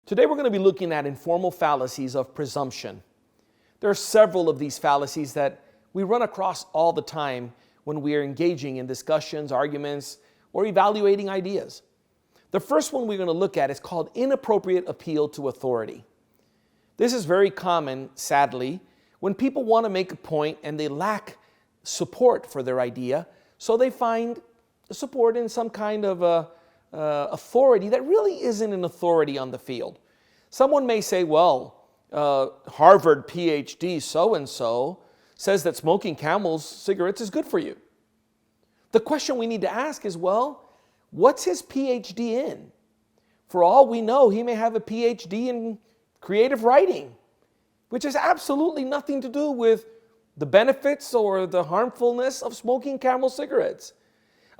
Today we're going to be looking at informal fallacies of presumption. There are several of these fallacies that we run across all the time when we are engaging in discussions, arguments, or evaluating ideas. The first one we're going to look at is called inappropriate appeal to authority. This is very common, sadly, when people want to make a point and they lack support for their idea, so they find support in some kind of authority that really isn't an authority on the field. Someone may say, well, Harvard PhD so-and-so says that smoking Camel's cigarettes is good for you. The question we need to ask is, well, what's his PhD in? For all we know, he may have a PhD in creative writing, which has absolutely nothing to do with the benefits or the harmfulness of smoking Camel cigarettes.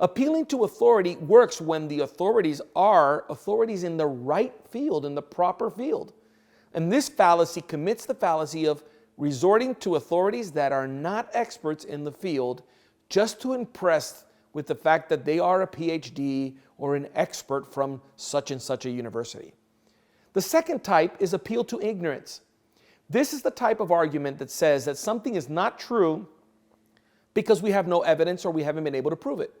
Appealing to authority works when the authorities are authorities in the right field, in the proper field. And this fallacy commits the fallacy of resorting to authorities that are not experts in the field just to impress with the fact that they are a PhD or an expert from such and such a university. The second type is appeal to ignorance. This is the type of argument that says that something is not true because we have no evidence or we haven't been able to prove it.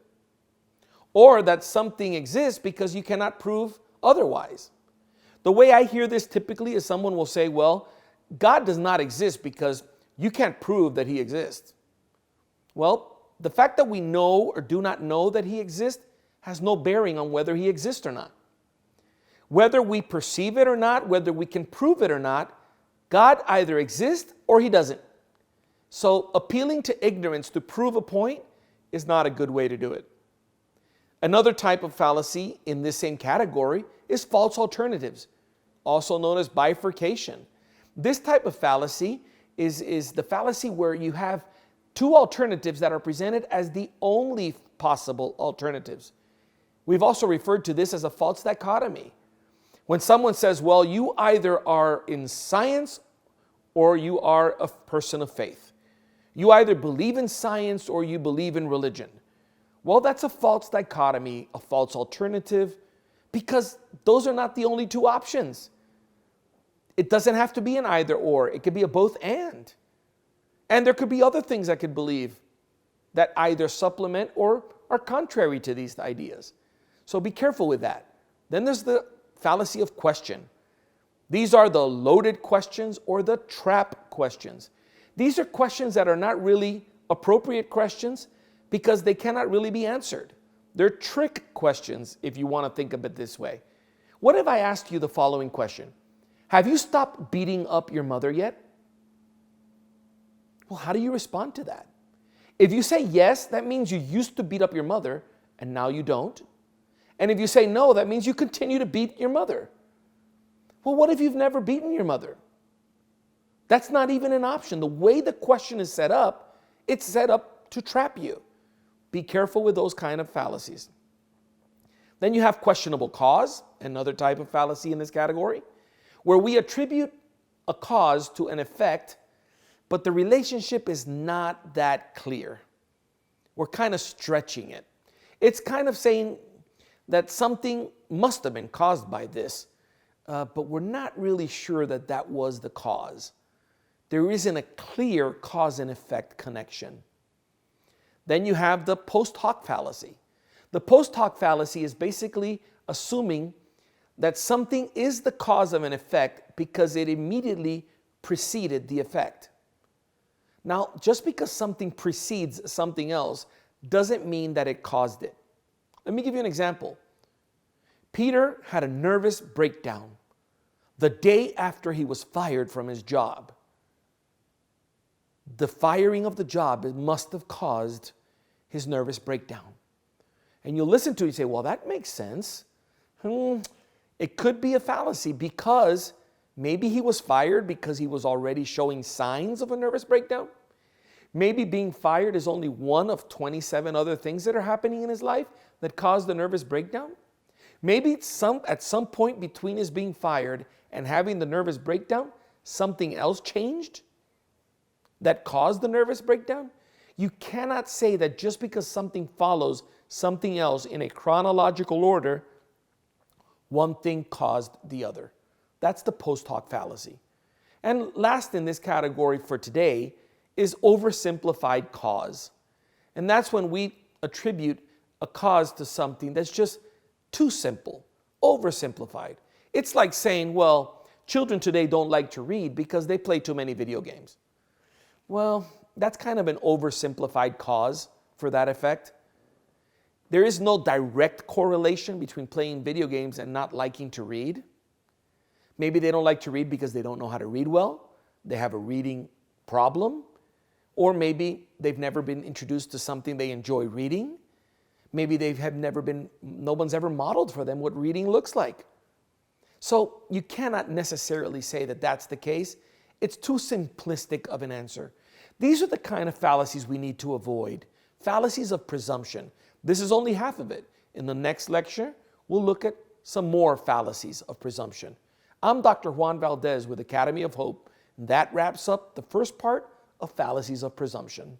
Or that something exists because you cannot prove otherwise. The way I hear this typically is someone will say, well, God does not exist because you can't prove that he exists. Well, the fact that we know or do not know that he exists has no bearing on whether he exists or not. Whether we perceive it or not, whether we can prove it or not, God either exists or he doesn't. So appealing to ignorance to prove a point is not a good way to do it. Another type of fallacy in this same category is false alternatives, also known as bifurcation. This type of fallacy is the fallacy where you have two alternatives that are presented as the only possible alternatives. We've also referred to this as a false dichotomy. When someone says, well, you either are in science or you are a person of faith. You either believe in science or you believe in religion. Well, that's a false dichotomy, a false alternative, because those are not the only two options. It doesn't have to be an either or. It could be a both and. And there could be other things I could believe that either supplement or are contrary to these ideas. So be careful with that. Then there's the fallacy of question. These are the loaded questions or the trap questions. These are questions that are not really appropriate questions, because they cannot really be answered. They're trick questions, if you want to think of it this way. What if I asked you the following question? Have you stopped beating up your mother yet? Well, how do you respond to that? If you say yes, that means you used to beat up your mother and now you don't. And if you say no, that means you continue to beat your mother. Well, what if you've never beaten your mother? That's not even an option. The way the question is set up, it's set up to trap you. Be careful with those kind of fallacies. Then you have questionable cause, another type of fallacy in this category, where we attribute a cause to an effect, but the relationship is not that clear. We're kind of stretching it. It's kind of saying that something must have been caused by this, but we're not really sure that that was the cause. There isn't a clear cause and effect connection. Then you have the post hoc fallacy. The post hoc fallacy is basically assuming that something is the cause of an effect because it immediately preceded the effect. Now, just because something precedes something else doesn't mean that it caused it. Let me give you an example. Peter had a nervous breakdown the day after he was fired from his job. The firing of the job must have caused his nervous breakdown. And you'll listen to it and say, well, that makes sense. It could be a fallacy because maybe he was fired because he was already showing signs of a nervous breakdown. Maybe being fired is only one of 27 other things that are happening in his life that caused the nervous breakdown. Maybe at some point between his being fired and having the nervous breakdown, something else changed that caused the nervous breakdown. You cannot say that just because something follows something else in a chronological order, one thing caused the other. That's the post hoc fallacy. And last in this category for today is oversimplified cause. And that's when we attribute a cause to something that's just too simple, oversimplified. It's like saying, well, children today don't like to read because they play too many video games. Well, that's kind of an oversimplified cause for that effect. There is no direct correlation between playing video games and not liking to read. Maybe they don't like to read because they don't know how to read well. They have a reading problem. Or maybe they've never been introduced to something they enjoy reading. Maybe no one's ever modeled for them what reading looks like. So you cannot necessarily say that that's the case. It's too simplistic of an answer. These are the kind of fallacies we need to avoid. Fallacies of presumption. This is only half of it. In the next lecture, we'll look at some more fallacies of presumption. I'm Dr. Juan Valdez with Academy of Hope, and that wraps up the first part of Fallacies of Presumption.